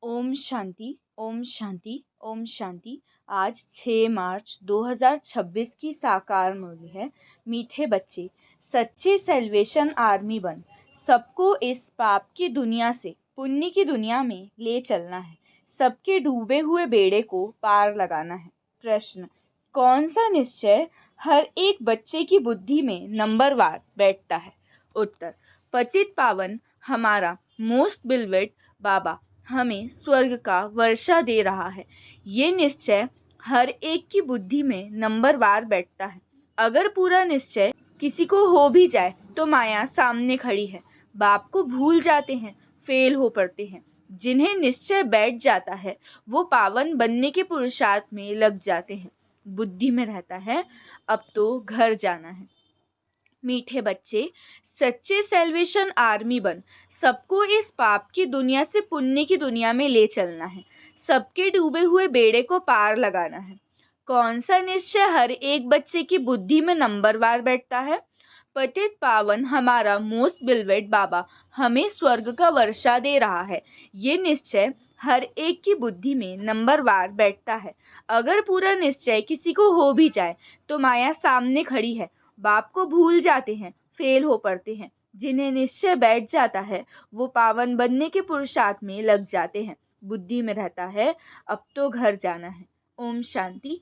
ओम शांति ओम शांति ओम शांति। आज 6 मार्च 2026 की साकार मूर्ति है। मीठे बच्चे, सच्चे सेल्वेशन आर्मी बन सबको इस पाप की दुनिया से पुण्य की दुनिया में ले चलना है। सबके डूबे हुए बेड़े को पार लगाना है। प्रश्न, कौन सा निश्चय हर एक बच्चे की बुद्धि में नंबरवार बैठता है? उत्तर, पतित पावन हमारा मोस्ट बिलवेड बाबा हमें स्वर्ग का वर्षा दे रहा है। ये निश्चय हर एक की बुद्धि में नंबरवार बैठता है। अगर पूरा निश्चय किसी को हो भी जाए तो माया सामने खड़ी है। बाप को भूल जाते हैं, फेल हो पड़ते हैं। जिन्हें निश्चय बैठ जाता है वो पावन बनने के पुरुषार्थ में लग जाते हैं। बुद्धि में रहता है, अब तो घर जाना है। मीठे बच्चे, सच्चे सेल्वेशन आर्मी बन सबको इस पाप की दुनिया से पुण्य की दुनिया में ले चलना है। सबके डूबे हुए बेड़े को पार लगाना है। कौन सा निश्चय हर एक बच्चे की बुद्धि में नंबरवार बैठता है? पतित पावन हमारा मोस्ट बिलवेड बाबा हमें स्वर्ग का वर्षा दे रहा है। ये निश्चय हर एक की बुद्धि में नंबरवार बैठता है। अगर पूरा निश्चय किसी को हो भी जाए तो माया सामने खड़ी है। बाप को भूल जाते हैं, फेल हो पड़ते हैं। जिन्हें निश्चय बैठ जाता है वो पावन बनने के पुरुषार्थ में लग जाते हैं। बुद्धि में रहता है, अब तो घर जाना है। ओम शांति।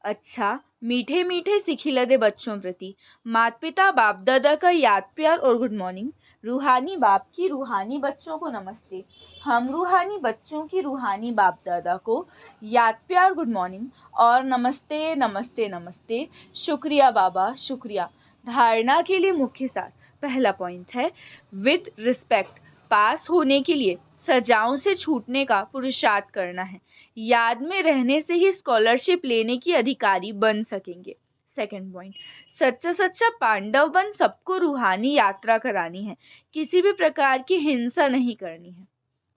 अच्छा, मीठे मीठे सिखिलदे बच्चों प्रति माता पिता बाप दादा का याद प्यार और गुड मॉर्निंग। रूहानी बाप की रूहानी बच्चों को नमस्ते। हम रूहानी बच्चों की रूहानी बाप दादा को याद प्यार गुड मॉर्निंग और नमस्ते नमस्ते नमस्ते। शुक्रिया बाबा, शुक्रिया। धारणा के लिए मुख्य सार। पहला पॉइंट है, विद रिस्पेक्ट पास होने के लिए सजाओं से छूटने का पुरुषार्थ करना है। याद में रहने से ही स्कॉलरशिप लेने की अधिकारी बन सकेंगे। सेकंड पॉइंट, सच्चा सच्चा पांडव बन सबको रूहानी यात्रा करानी है। किसी भी प्रकार की हिंसा नहीं करनी है।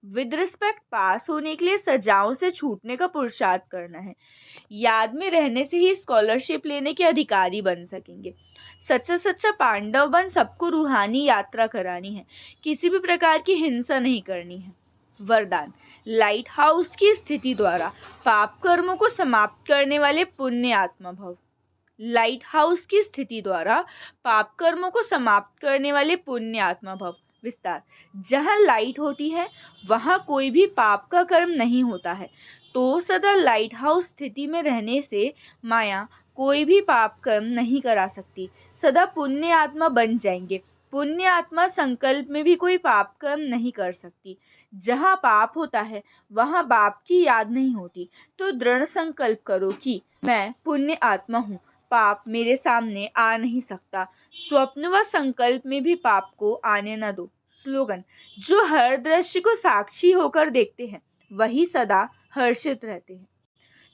विद रिस्पेक्ट पास होने के लिए सजाओं से छूटने का पुरुषार्थ करना है। याद में रहने से ही स्कॉलरशिप लेने के अधिकारी बन सकेंगे। सच्चा सच्चा पांडव बन सबको रूहानी यात्रा करानी है। किसी भी प्रकार की हिंसा नहीं करनी है। वरदान, लाइट हाउस की स्थिति द्वारा पाप कर्मों को समाप्त करने वाले पुण्य आत्मा भव। लाइट हाउस की स्थिति द्वारा पाप कर्मों को समाप्त करने वाले पुण्य आत्मा भव। विस्तार, जहाँ लाइट होती है वहाँ कोई भी पाप का कर्म नहीं होता है। तो सदा लाइट हाउस स्थिति में रहने से माया कोई भी पाप कर्म नहीं करा सकती। सदा पुण्य आत्मा बन जाएंगे। पुण्य आत्मा संकल्प में भी कोई पाप कर्म नहीं कर सकती। जहाँ पाप होता है वहाँ बाप की याद नहीं होती। तो दृढ़ संकल्प करो कि मैं पुण्य आत्मा हूँ, पाप मेरे सामने आ नहीं सकता। स्वप्न व संकल्प में भी पाप को आने न दो। स्लोगन, जो हर दृश्य को साक्षी होकर देखते हैं वही सदा हर्षित रहते हैं।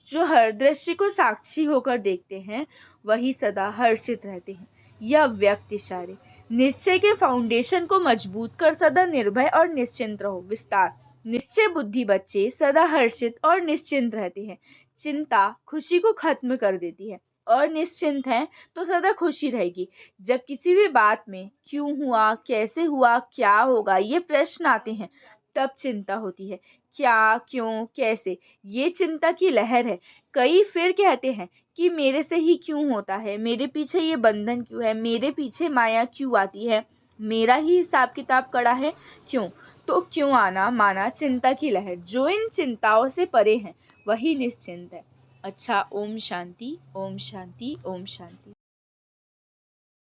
जो हर दृश्य को साक्षी होकर देखते हैं वही सदा हर्षित रहते हैं। यह व्यक्त इशारे, निश्चय के फाउंडेशन को मजबूत कर सदा निर्भय और निश्चिंत रहो। विस्तार, निश्चय बुद्धि बच्चे सदा हर्षित और निश्चिंत रहते हैं। चिंता खुशी को खत्म कर देती है और निश्चिंत है तो सदा खुशी रहेगी। जब किसी भी बात में क्यों हुआ, कैसे हुआ, क्या होगा ये प्रश्न आते हैं तब चिंता होती है। क्या, क्यों, कैसे, ये चिंता की लहर है। कई फिर कहते हैं कि मेरे से ही क्यों होता है, मेरे पीछे ये बंधन क्यों है, मेरे पीछे माया क्यों आती है, मेरा ही हिसाब किताब कड़ा है क्यों। तो क्यों आना माना चिंता की लहर। जो इन चिंताओं से परे हैं वही निश्चिंत है। अच्छा, ओम शांति ओम शांति ओम शांति।